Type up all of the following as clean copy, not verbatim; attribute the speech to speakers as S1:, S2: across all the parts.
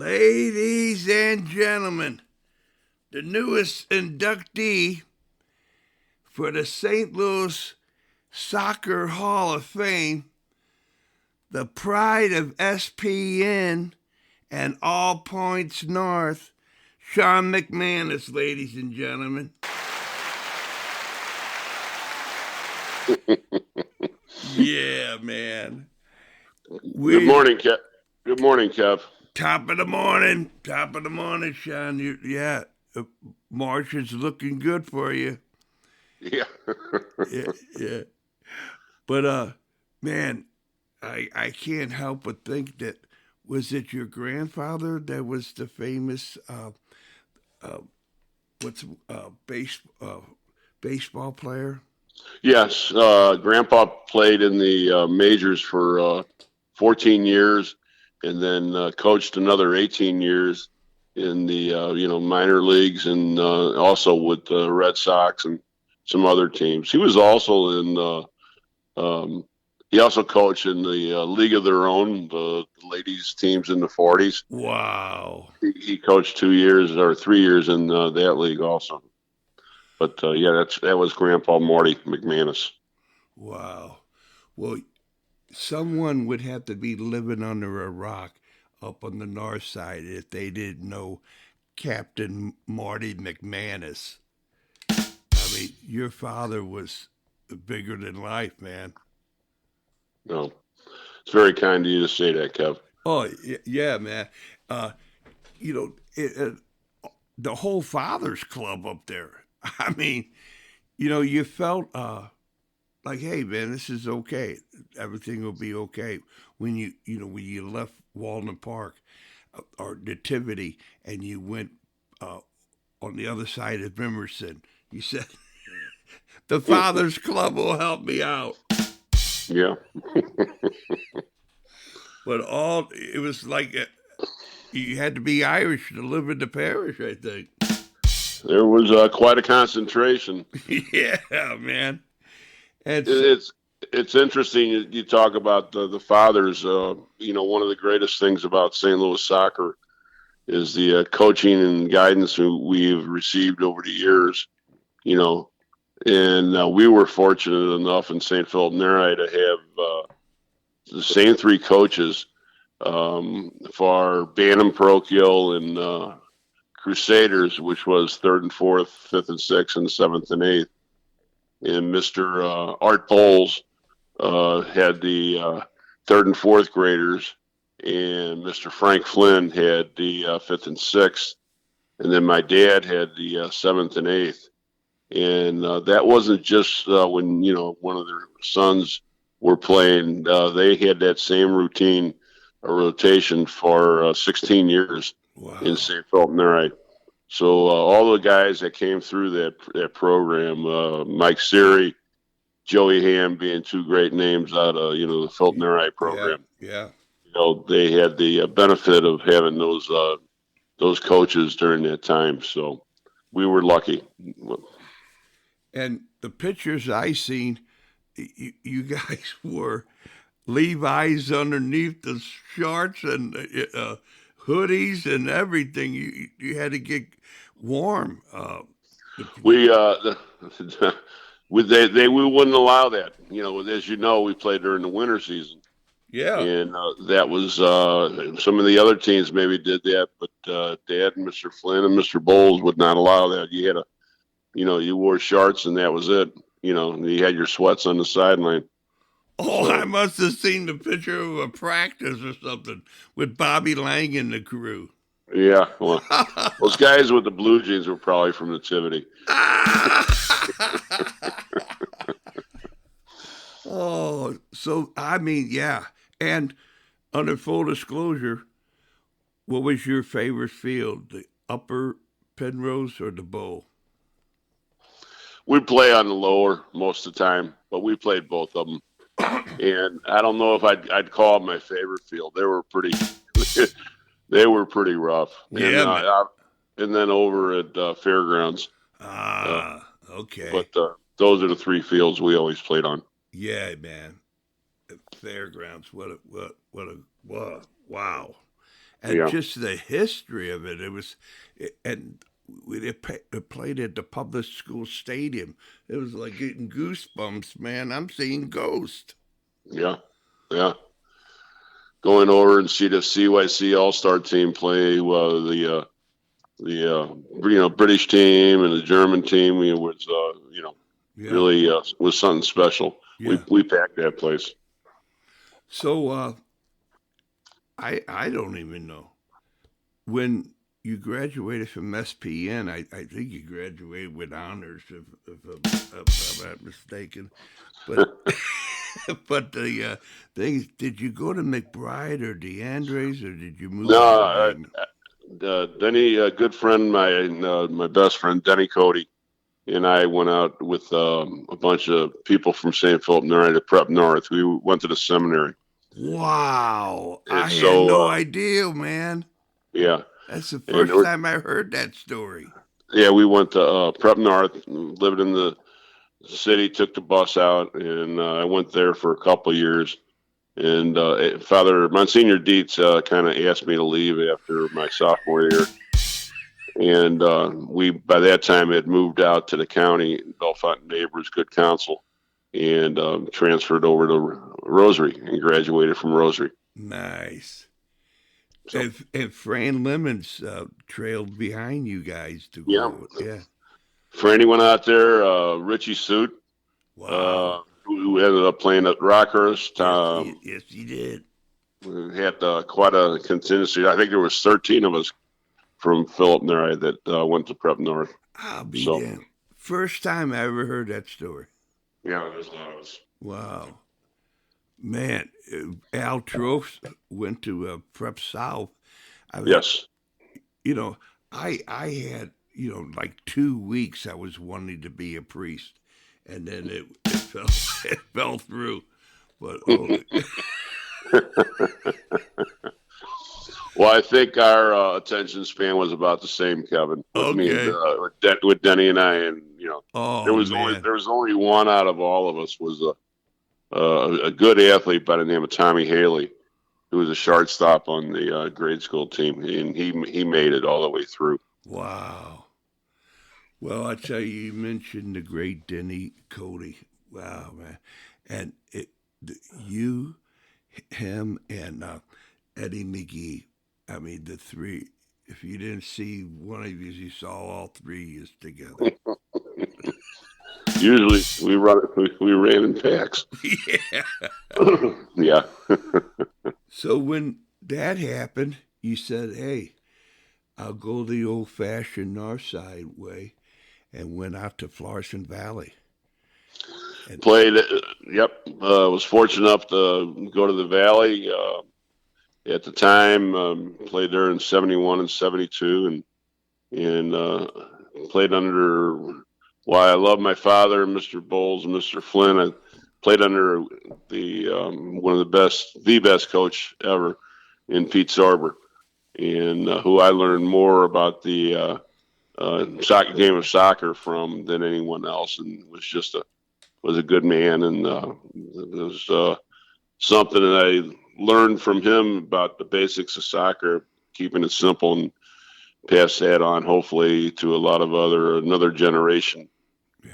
S1: Ladies and gentlemen, the newest inductee for the St. Louis Soccer Hall of Fame, the pride of SPN and All Points North, Sean McManus, ladies and gentlemen. Yeah, man.
S2: Good morning, Kev. Good morning, Kev.
S1: Top of the morning, Sean. March is looking good for you.
S2: Yeah.
S1: yeah. But man, I can't help but think that was it your grandfather that was the famous baseball player?
S2: Yes, Grandpa played in the majors for 14 years, and then coached another 18 years in the minor leagues, and also with the Red Sox and some other teams. He was also in. He also coached in the League of Their Own, the ladies' teams in the 40s.
S1: Wow.
S2: He coached 2 years or 3 years in that league also. But that was Grandpa Marty McManus.
S1: Wow. Well, someone would have to be living under a rock up on the north side if they didn't know Captain Marty McManus. I mean, your father was bigger than life, man.
S2: No, it's very kind of you to say that, Kev.
S1: Oh, yeah, man. The whole Fathers Club up there. I mean, you felt like, hey, man, this is okay. Everything will be okay. When you left Walnut Park or Nativity and you went on the other side of Emerson, you said, the Fathers Club will help me out.
S2: Yeah.
S1: But it was like you had to be Irish to live in the parish, I think.
S2: There was quite a concentration.
S1: Yeah, man.
S2: It's interesting you talk about the fathers. One of the greatest things about St. Louis soccer is the coaching and guidance we've received over the years. And we were fortunate enough in St. Philip Neri to have the same three coaches for Bantam Parochial and Crusaders, which was 3rd and 4th, 5th and 6th, and 7th and 8th. And Mr. Art Bowles had the 3rd and 4th graders, and Mr. Frank Flynn had the 5th and 6th, and then my dad had the 7th and 8th. And that wasn't just when one of their sons were playing. They had that same routine, a rotation for 16 years. Wow. In St. Philip Neri. So all the guys that came through that program, Mike Siri, Joey Ham being two great names out of the Philip Neri program.
S1: Yeah.
S2: They had the benefit of having those coaches during that time. So we were lucky.
S1: And the pictures I seen, you guys wore Levi's underneath the shorts and hoodies and everything. You had to get warm.
S2: We wouldn't allow that. As you know, we played during the winter season.
S1: Yeah,
S2: and that was some of the other teams maybe did that, but Dad and Mr. Flynn and Mr. Bowles would not allow that. You had you wore shorts and that was it. And you had your sweats on the sideline.
S1: Oh, I must have seen the picture of a practice or something with Bobby Lang and the crew.
S2: Yeah, well, those guys with the blue jeans were probably from Nativity.
S1: Oh, so, I mean, yeah. And under full disclosure, what was your favorite field, the upper Penrose or the Bowl?
S2: We'd play on the lower most of the time, but we played both of them. And I don't know if I'd call it my favorite field. They were pretty rough.
S1: Yeah.
S2: And then over at Fairgrounds.
S1: Okay.
S2: But those are the three fields we always played on.
S1: Yeah, man. Fairgrounds. What a wow. and just the history of it. It was, and it played at the public school stadium. It was like getting goosebumps, man. I'm seeing ghosts.
S2: Yeah, yeah. Going over and see the CYC All-Star team play, the British team and the German team, was really was something special.
S1: Yeah.
S2: We packed that place.
S1: So I don't even know when you graduated from SPN. I think you graduated with honors, if I'm not mistaken. But but the thing, did you go to McBride or DeAndre's, or did you move?
S2: No, Denny, a good friend, my best friend, Denny Cody, and I went out with a bunch of people from St. Philip Neri to Prep North. We went to the seminary.
S1: Wow.
S2: And
S1: I had no idea, man.
S2: Yeah.
S1: That's the first time I heard that story.
S2: Yeah, we went to Prep North, lived in the city, took the bus out, and I went there for a couple of years. And Father Monsignor Dietz kind of asked me to leave after my sophomore year. And we, by that time, had moved out to the county, Bellefonte Neighbors, good counsel, and transferred over to Rosary and graduated from Rosary.
S1: Nice. So, and Fran Lemons trailed behind you guys to go. Yeah.
S2: Franny went out there, Richie Suit.
S1: Wow.
S2: Who ended up playing at Rockhurst.
S1: Yes, he did.
S2: We had quite a contingency. I think there was 13 of us from Philip Neri that went to Prep North.
S1: I'll be damned. First time I ever heard that story.
S2: Yeah, it was a lot of us.
S1: Wow. Man, Al Trost went to Prep South.
S2: Yes.
S1: You know, I had, like 2 weeks I was wanting to be a priest. And then it fell through. But
S2: well, I think our attention span was about the same, Kevin. With Denny and I, and there was only one out of all of us was a good athlete by the name of Tommy Haley, who was a shortstop on the grade school team, and he made it all the way through.
S1: Wow. Well, I tell you mentioned the great Denny Cody. Wow, man. And you, him, and Eddie McGee. I mean, the three. If you didn't see one of you saw all three of us together.
S2: Usually we ran in packs.
S1: Yeah.
S2: Yeah.
S1: So when that happened, you said, hey, I'll go the old-fashioned Northside way, and went out to Florissant Valley. And
S2: played, was fortunate enough to go to the Valley. At the time, played there in 71 and 72, and played under, I love my father, Mr. Bowles and Mr. Flynn. I played under the one of the best coach ever in Pete Sorber, and who I learned more about the game of soccer from than anyone else, and was a good man, and it was something that I learned from him about the basics of soccer, keeping it simple, and pass that on hopefully to a lot of another generation,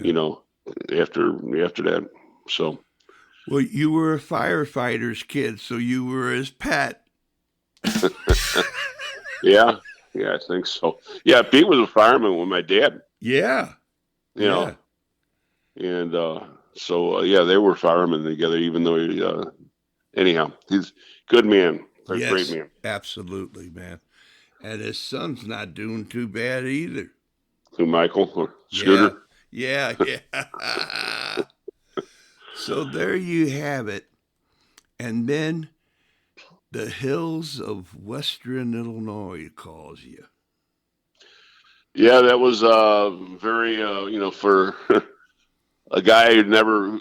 S2: after that. So,
S1: well, you were a firefighter's kid, so you were his pet.
S2: Yeah, I think so. Yeah, Pete was a fireman with my dad.
S1: Yeah.
S2: You know. And they were firemen together, even though anyhow, he's a good man.
S1: Yes,
S2: great man.
S1: Absolutely, man. And his son's not doing too bad either.
S2: Who, Michael or Scooter?
S1: Yeah. So there you have it. And then the hills of Western Illinois calls you.
S2: Yeah, that was very, for a guy who never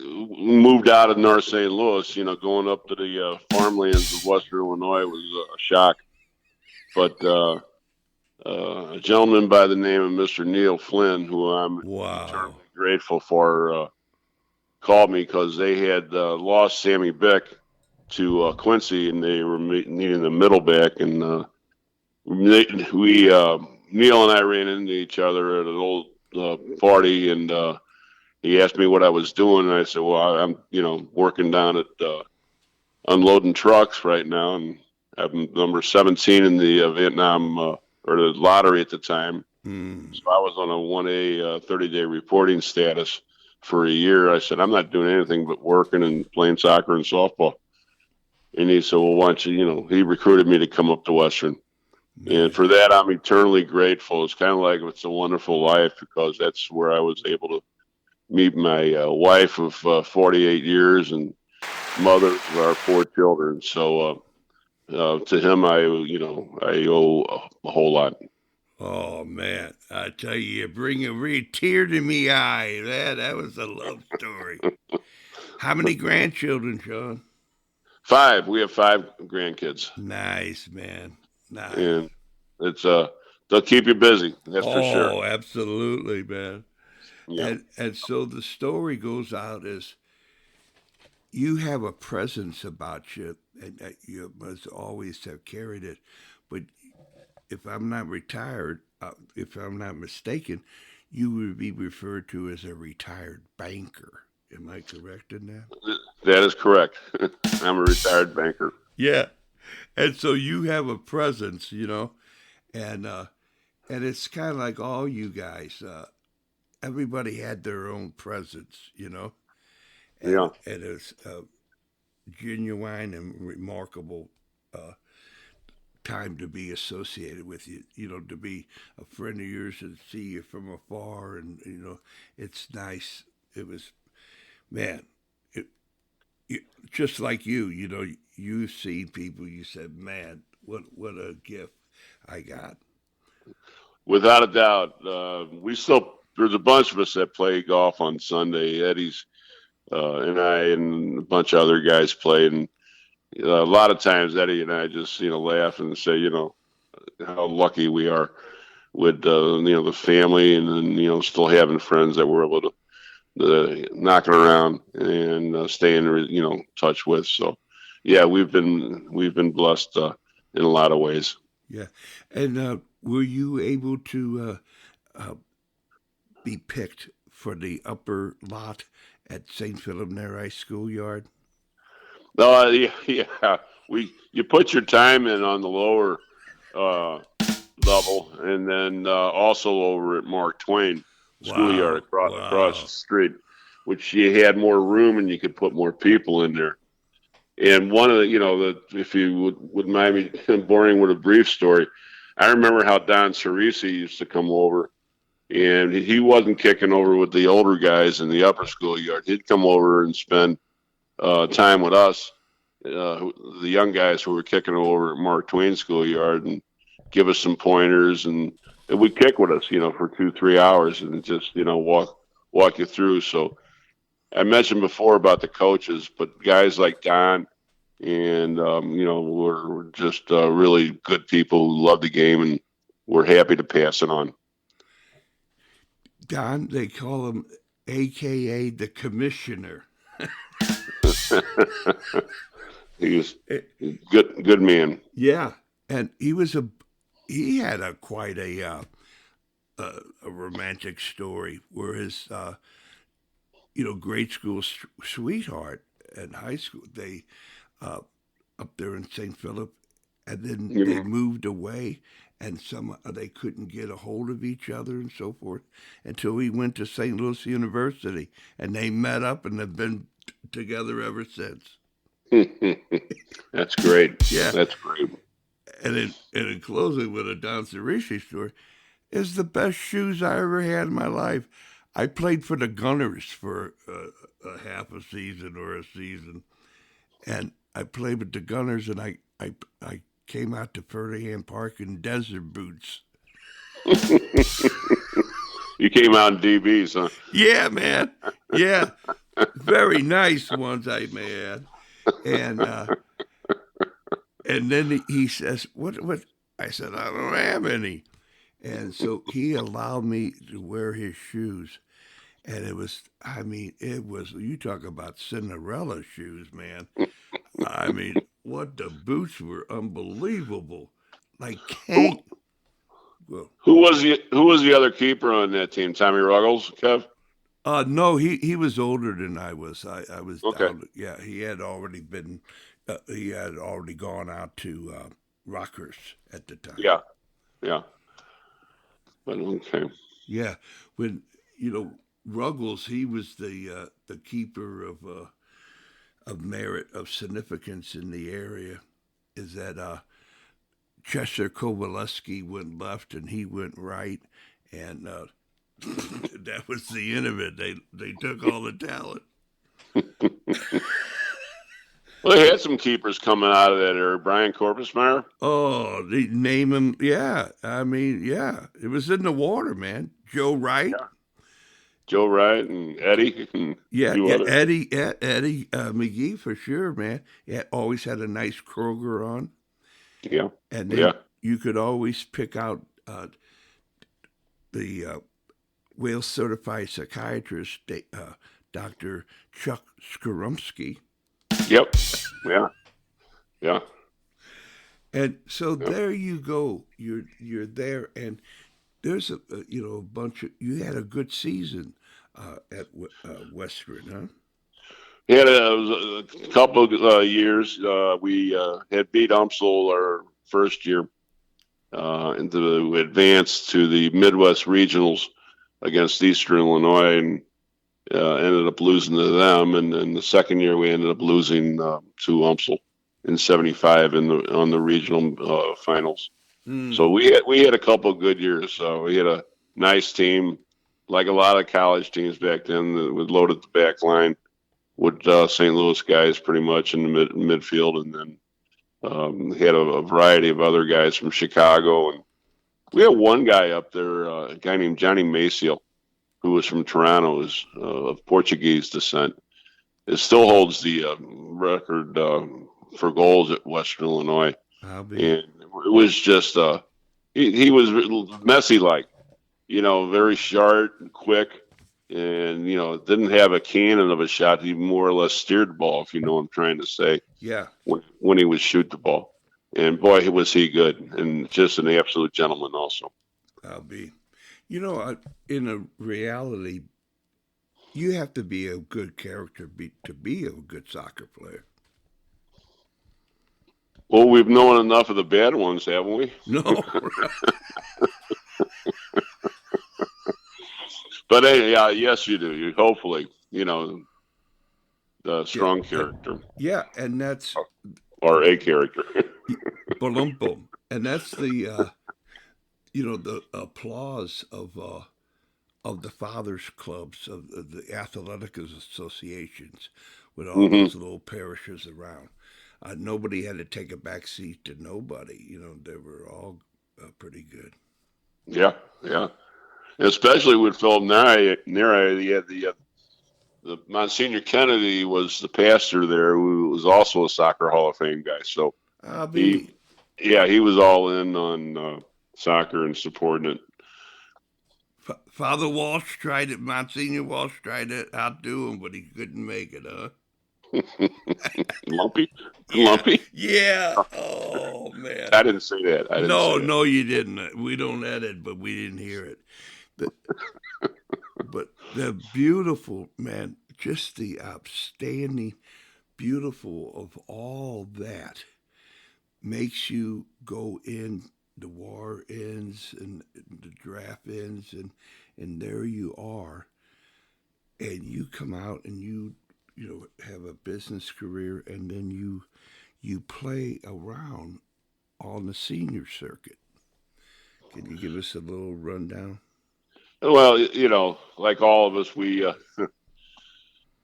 S2: moved out of North St. Louis, going up to the farmlands of Western Illinois was a shock. But a gentleman by the name of Mr. Neil Flynn, who I'm eternally grateful for, called me because they had lost Sammy Bick to Quincy, and they were needing the middle back, and Neil and I ran into each other at an old party, and he asked me what I was doing, and I said, "Well, I'm working down at unloading trucks right now, and I'm number 17 in the Vietnam or the lottery at the time." So I was on a 1A 30-day reporting status for a year. I said, "I'm not doing anything but working and playing soccer and softball." And he said, "Well, why don't you?" He recruited me to come up to Western. And for that, I'm eternally grateful. It's kind of like It's a Wonderful Life, because that's where I was able to meet my wife of 48 years and mother of our 4 children. So to him, I owe a whole lot.
S1: Oh man, I tell you bring a real tear to me eye. That was a love story. How many grandchildren, Sean?
S2: 5. We have 5 grandkids.
S1: Nice, man. Nice.
S2: And it's they'll keep you busy. That's for sure.
S1: Oh, absolutely, man.
S2: Yeah.
S1: And so the story goes out as you have a presence about you, and you must always have carried it. But if I'm not retired, if I'm not mistaken, you would be referred to as a retired banker. Am I correct in that?
S2: That is correct. I'm a retired banker.
S1: Yeah. And so you have a presence, and it's kind of like all you guys. Everybody had their own presence,
S2: Yeah.
S1: and it's genuine and remarkable time to be associated with you, to be a friend of yours and see you from afar, and it's nice. It was, man, just like you've seen people. You said, man, what a gift I got.
S2: Without a doubt, there's a bunch of us that play golf on Sunday. Eddie's and I and a bunch of other guys play, and a lot of times Eddie and I just laugh and say how lucky we are with the family, and then still having friends that we're able to knocking around and stay in touch with. So yeah, we've been blessed in a lot of ways.
S1: Yeah, and were you able to be picked for the upper lot at St. Philip Neri Schoolyard?
S2: Yeah. You put your time in on the lower uh, level, and then also over at Mark Twain Schoolyard
S1: Wow,
S2: across the
S1: wow.
S2: street, which you had more room and you could put more people in there. And one of if you would mind me boring with a brief story, I remember how Don Cerisi used to come over, and he wasn't kicking over with the older guys in the upper schoolyard. He'd come over and spend time with us, the young guys who were kicking over at Mark Twain Schoolyard, and give us some pointers, and would kick with us, for 2-3 hours, and just walk you through. So I mentioned before about the coaches, but guys like Don and we're just really good people who love the game, and we're happy to pass it on.
S1: Don, they call him AKA the commissioner.
S2: He's a good man.
S1: Yeah, and he had quite a romantic story where his grade school sweetheart and high school they up there in St. Philip, and then they moved away, and they couldn't get a hold of each other and so forth until he went to St. Louis University, and they met up and have been together ever since.
S2: That's great.
S1: Yeah.
S2: That's great.
S1: And in closing with a Don Cerisi story, is the best shoes I ever had in my life. I played for the Gunners for a half a season or a season, and I played with the Gunners, and I came out to Ferdinand Park in desert boots.
S2: You came out in DBs, huh?
S1: Yeah, man. Yeah, very nice ones, I may add. And then he says, "What?" I said, "I don't have any." And so he allowed me to wear his shoes. And it was, you talk about Cinderella shoes, man. I mean, what the boots were unbelievable. Like
S2: Who
S1: Kane. Well,
S2: who was the other keeper on that team? Tommy Ruggles, Kev?
S1: no, he was older than I was. I was
S2: Okay.
S1: down. Yeah, he had already been. He had already gone out to Rockers at the time.
S2: Yeah. Yeah. But okay.
S1: Yeah, when Ruggles, he was the keeper of merit of significance in the area. Is that Chester Kowaleski went left and he went right, and that was the end of it. They took all the talent.
S2: Well, they had some keepers coming out of that area. Brian Corpusmeyer.
S1: Oh, they name him. Yeah, I mean, yeah, it was in the water, man. Joe Wright.
S2: Yeah. Joe Wright and Eddie and a
S1: Yeah,
S2: few
S1: yeah,
S2: others.
S1: Eddie McGee for sure, man. Yeah, always had a nice Kroger on,
S2: Yeah.
S1: and
S2: Yeah.
S1: then you could always pick out the Wales certified psychiatrist, Dr. Chuck Skorumsky.
S2: Yep. Yeah. Yeah.
S1: And so
S2: Yep.
S1: there you go. You're there, and there's a bunch of you had a good season at Western, huh?
S2: Had a couple of years. We had beat Umsel our first year into advance to the Midwest Regionals against Eastern Illinois, and ended up losing to them. And then the second year, we ended up losing to Umsel in '75 on the regional finals.
S1: Mm.
S2: So we had a couple of good years. So we had a nice team, like a lot of college teams back then, that would load at the back line with St. Louis guys pretty much in the midfield, and then had a variety of other guys from Chicago. And we had one guy up there, a guy named Johnny Maciel, who was from Toronto, is of Portuguese descent. It still holds the record for goals at Western Illinois.
S1: I'll
S2: And
S1: be.
S2: it was just he was Messi like, very sharp and quick, and didn't have a cannon of a shot. He more or less steered the ball, if you know what I'm trying to say,
S1: Yeah,
S2: when he would shoot the ball. And boy, was he good, and just an absolute gentleman also.
S1: I'll be. In a reality, you have to be a good character to be a good soccer player.
S2: Well, we've known enough of the bad ones, haven't we?
S1: No.
S2: But yeah, yes, you do. You hopefully, the strong character
S1: Yeah, and that's
S2: or a character.
S1: boom boom, and that's the the applause of the fathers clubs of the athletic associations with all
S2: Hmm.
S1: those little parishes around. Nobody had to take a back seat to nobody. They were all pretty good.
S2: Yeah, yeah. Especially with Philip Neri, he had the Monsignor Kennedy was the pastor there, who was also a soccer Hall of Fame guy. So
S1: I'll
S2: he,
S1: be.
S2: yeah, he was all in on soccer and supporting it.
S1: Father Walsh tried it. Monsignor Walsh tried to outdo him, but he couldn't make it, huh?
S2: Lumpy,
S1: Yeah,
S2: lumpy.
S1: yeah. Oh man.
S2: I didn't say that. I didn't
S1: No,
S2: say that.
S1: no, you didn't. We don't edit, but we didn't hear it. But, but the beautiful man, just the outstanding, beautiful of all that makes you go in. The war ends and the draft ends, and there you are, and you come out and you have a business career, and then you play around on the senior circuit. Can you give us a little rundown?
S2: Well, like all of us, we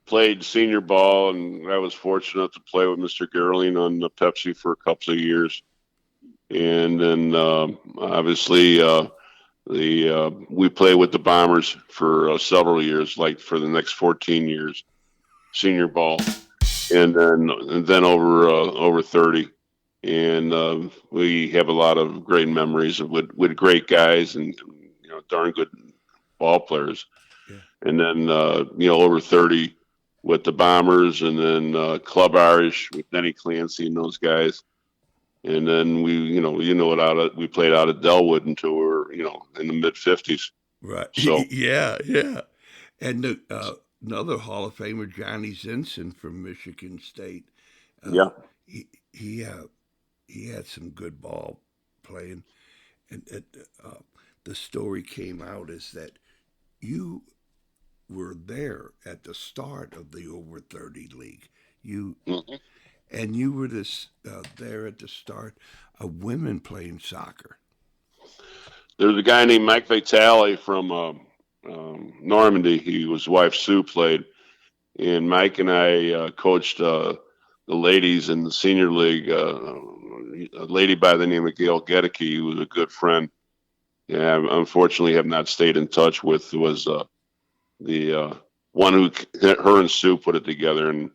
S2: played senior ball, and I was fortunate to play with Mr. Gerling on the Pepsi for a couple of years. And then obviously we played with the Bombers for several years, like for the next 14 years, senior ball, and then over 30. And we have a lot of great memories with great guys and darn good ball players.
S1: Yeah.
S2: And then over 30, with the Bombers, and then Club Irish with Denny Clancy and those guys. And then we played out of Delwood until we were, in the mid-50s.
S1: Right.
S2: So
S1: Yeah, yeah. And another Hall of Famer, Johnny Zinson from Michigan State. Uh,
S2: yeah,
S1: he he uh, he had some good ball playing, and the story came out is that you were there at the start of the over 30 league. You
S2: hmm
S1: and you were there at the start of women playing soccer.
S2: there's a guy named Mike Vitale from Normandy. His wife Sue played, and Mike and I coached the ladies in the senior league. A lady by the name of Gail Gedicke, who was a good friend. Yeah, unfortunately, have not stayed in touch with. Was the one who her and Sue put it together, and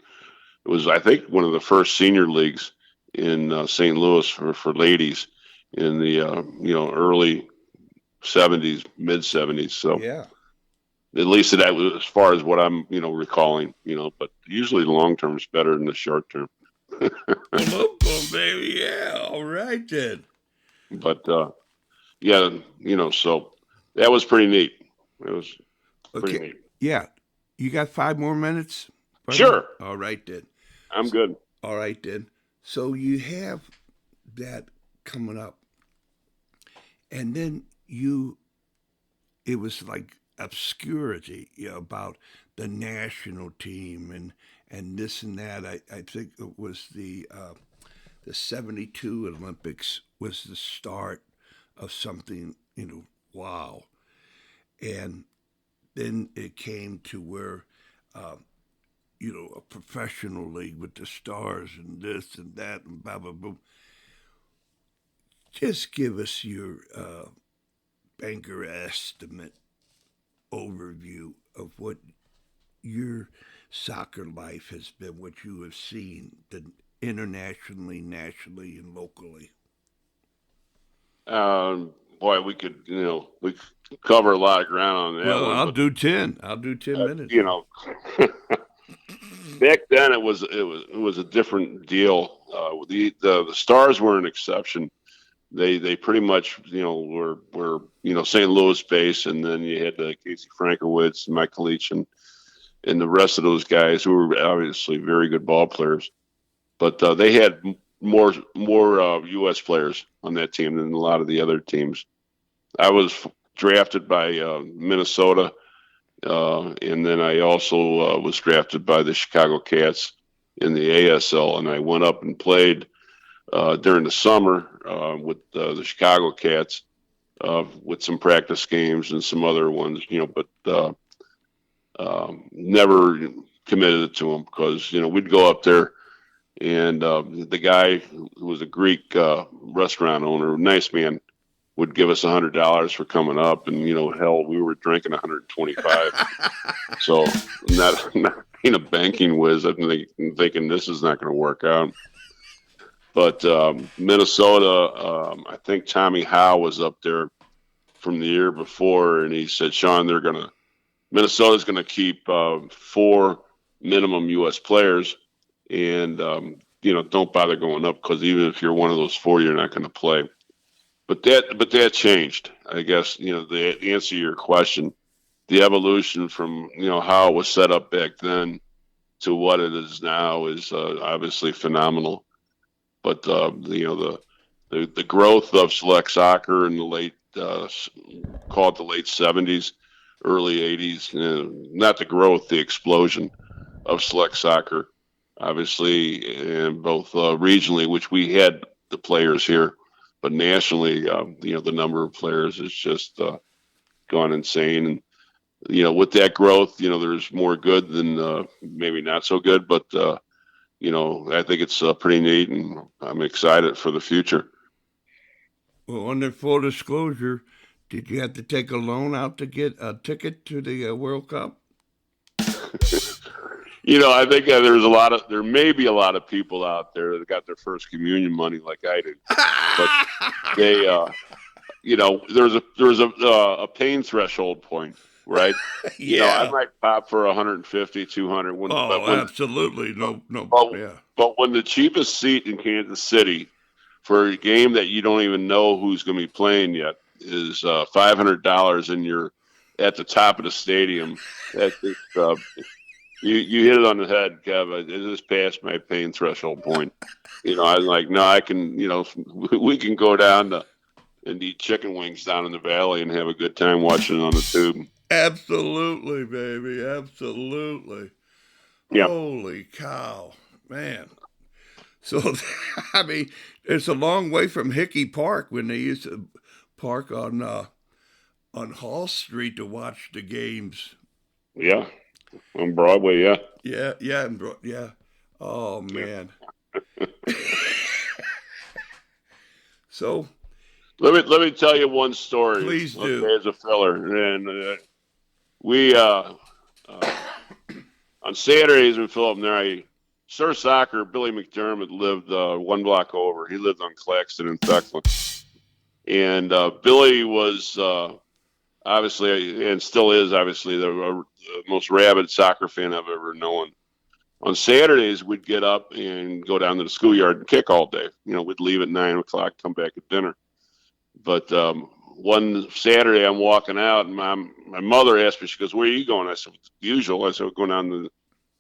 S2: it was, I think, one of the first senior leagues in St. Louis for ladies in the early '70s, mid '70s. So
S1: Yeah.
S2: at least that was as far as what I'm recalling. But usually the long term is better than the short term.
S1: Local, baby. Yeah. All right then.
S2: But yeah, so that was pretty neat. It was pretty
S1: Okay.
S2: neat.
S1: Yeah. You got 5 more minutes, buddy?
S2: Sure,
S1: All right then.
S2: I'm good.
S1: All right then. So you have that coming up, and then it was like obscurity, about the national team and this and that. I think it was the '72 Olympics was the start of something, wow. And then it came to where, uh, a professional league with the stars and this and that and blah, blah, blah. Just give us your banker estimate overview of what your soccer life has been, what you have seen internationally, nationally, and locally.
S2: Boy, we could cover a lot of ground on that
S1: Well,
S2: one,
S1: I'll
S2: but
S1: do 10. I'll do 10 minutes.
S2: you know, back then it was a different deal. The stars were an exception. They pretty much were St. Louis based, and then you had Casey Frankowitz, Mike Leach, and the rest of those guys who were obviously very good ball players. But they had more U.S. players on that team than a lot of the other teams. I was drafted by Minnesota, and then I also was drafted by the Chicago Cats in the ASL, and I went up and played during the summer with the Chicago Cats with some practice games and some other ones, but never committed to them because we'd go up there. And the guy who was a Greek restaurant owner, nice man, would give us $100 for coming up, and hell, we were drinking 125. So not being a banking whiz, I'm thinking this is not going to work out. But Minnesota, I think Tommy Howe was up there from the year before, and he said, "Sean, Minnesota's going to keep 4 minimum U.S. players." And don't bother going up because even if you're one of those 4, you're not going to play. But that changed. I guess the answer to your question, the evolution from how it was set up back then to what it is now is obviously phenomenal. But the growth of select soccer in the late call it the late '70s, early '80s, not the growth, the explosion of select soccer. Obviously, in both regionally, which we had the players here, but nationally, the number of players is just gone insane. And with that growth, there's more good than maybe not so good. But I think it's pretty neat, and I'm excited for the future.
S1: Well, under full disclosure, did you have to take a loan out to get a ticket to the World Cup?
S2: I think there may be a lot of people out there that got their first communion money like I did, but they, there's a pain threshold point. right? I
S1: Yeah.
S2: might pop for 150, 200.
S1: Oh, absolutely. No,
S2: But,
S1: yeah.
S2: but when the cheapest seat in Kansas City for a game that you don't even know who's going to be playing yet is $500, and you're at the top of the stadium, that's just, you hit it on the head, Kev. It is past my pain threshold point. I'm like, no, I can. We can go down and eat chicken wings down in the valley and have a good time watching it on the tube.
S1: Absolutely, baby. Absolutely.
S2: Yeah.
S1: Holy cow, man. So, I mean, it's a long way from Hickey Park when they used to park on Hall Street to watch the games.
S2: Yeah. On Broadway, yeah.
S1: Yeah, yeah, yeah. Oh man. So,
S2: let me tell you one story.
S1: Please do.
S2: Okay, as a filler, and we on Saturdays in Philip there, Sir Soccer, Billy McDermott lived one block over. He lived on Claxton and Thecklin. And Billy was obviously, and still is obviously, the most rabid soccer fan I've ever known. On Saturdays, we'd get up and go down to the schoolyard and kick all day. We'd leave at 9 o'clock, come back at dinner. But one Saturday, I'm walking out, and my mother asked me, she goes, "Where are you going?" I said, "Usual." I said, "We're going down to the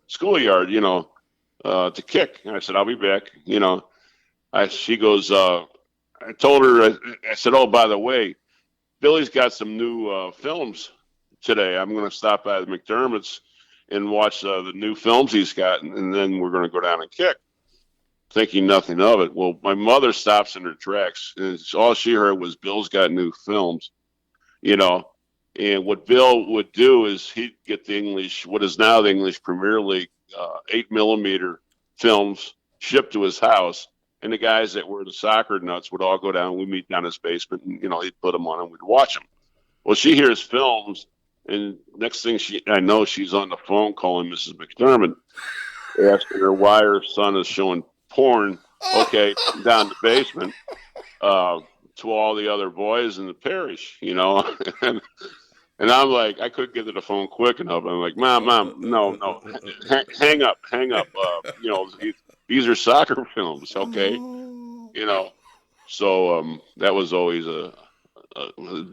S2: schoolyard, to kick." And I said, "I'll be back." She goes, I told her, I said, "Oh, by the way, Billy's got some new films today. I'm going to stop by the McDermott's and watch the new films he's got, and then we're going to go down and kick." Thinking nothing of it. Well, my mother stops in her tracks, and all she heard was, "Bill's got new films," And what Bill would do is he'd get what is now the English Premier League 8mm films shipped to his house, and the guys that were the soccer nuts would all go down. We'd meet down his basement, and he'd put them on, and we'd watch them. Well, she hears films, and next thing I know, she's on the phone calling Mrs. McDermott, asking her why her son is showing porn, down the basement, to all the other boys in the parish, and I'm like, I couldn't get to the phone quick enough. I'm like, Mom, no, hang up. These are soccer films, okay? So that was always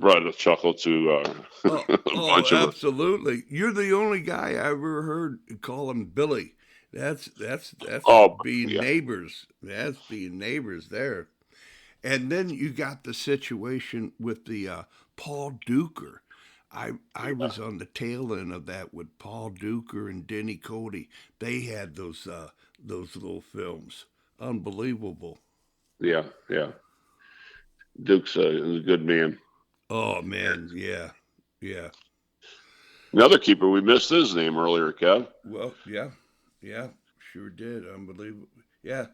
S2: brought a chuckle to a bunch of us.
S1: Absolutely. You're the only guy I ever heard call him Billy. That's being neighbors. That's being neighbors there. And then you got the situation with the Paul Duker. I was on the tail end of that with Paul Duker and Denny Cody. They had those little films. Unbelievable.
S2: Yeah. Duke's a good man.
S1: Oh man, yeah.
S2: Another keeper, we missed his name earlier, Kev.
S1: Well, yeah, sure did. Unbelievable. Yeah.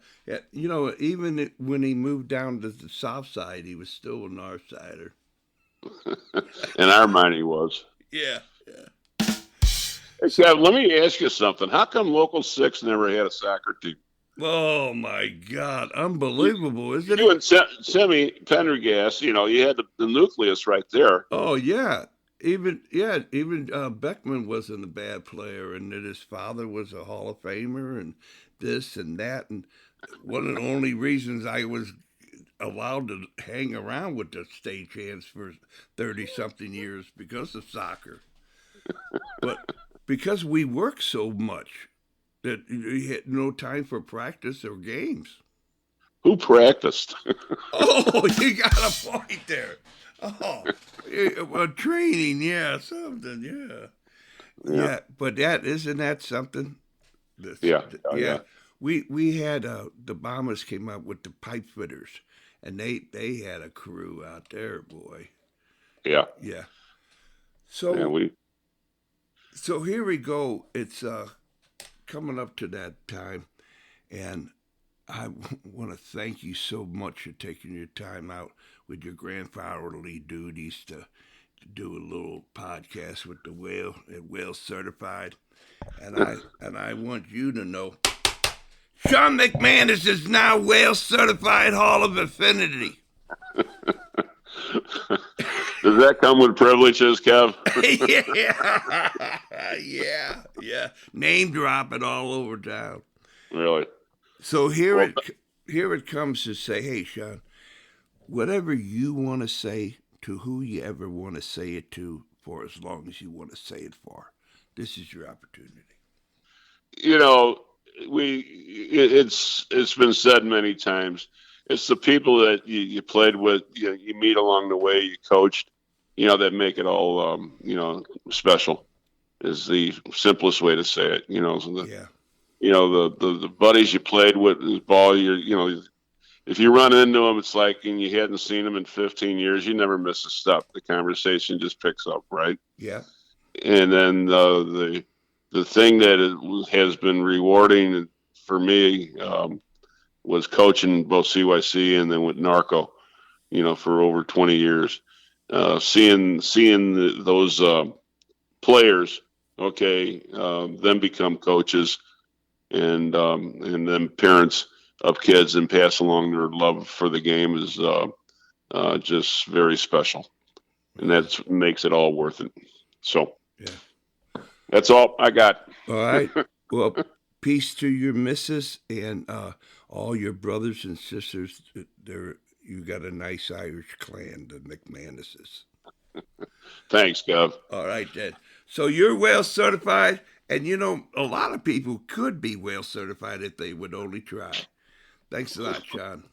S1: Even when he moved down to the south side, he was still a north sider.
S2: In our mind, he was.
S1: Yeah.
S2: Hey, Kev, let me ask you something. How come Local 6 never had a soccer team?
S1: Oh my God, unbelievable, isn't it?
S2: You and Semi Pendergast, you had the nucleus right there.
S1: Oh yeah. Even Beckman wasn't a bad player, and that his father was a Hall of Famer, and this and that, and one of the only reasons I was allowed to hang around with the stagehands for 30-something years because of soccer. But because we worked so much that you had no time for practice or games.
S2: Who practiced?
S1: Oh, you got a point there. Oh, training, something, yeah. But isn't that something?
S2: Yeah.
S1: We had the Bombers came up with the pipe fitters, and they had a crew out there, boy.
S2: Yeah.
S1: So here we go. It's coming up to that time, and I want to thank you so much for taking your time out with your grandfatherly duties to do a little podcast with the Whale Certified, and I want you to know, Sean McManus is now Whale Certified Hall of Affinity.
S2: Does that come with privileges, Kev?
S1: yeah. Name dropping all over town.
S2: Really?
S1: So
S2: Well,
S1: here it comes to say, hey, Sean, whatever you want to say to who you ever want to say it to for as long as you want to say it for. This is your opportunity.
S2: you know, it's been said many times. It's the people that you played with, you meet along the way, you coached, that make it all, special. Is the simplest way to say it. So
S1: Yeah.
S2: the buddies you played with, the ball, if you run into them, it's like, and you hadn't seen them in 15 years, you never miss a step. The conversation just picks up, right?
S1: Yeah.
S2: And then the thing that has been rewarding for me was coaching both CYC and then with Narco, for over 20 years. Seeing those players, okay, then become coaches, and then parents of kids and pass along their love for the game is just very special, and that makes it all worth it. So.
S1: Yeah.
S2: That's all I got.
S1: All right. Well, peace to your missus and all your brothers and sisters. You got a nice Irish clan, the McManuses.
S2: Thanks, Gov.
S1: All right, then. So you're whale certified, and a lot of people could be whale certified if they would only try. Thanks a lot, Sean.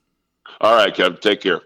S2: All right, Kev. Take care.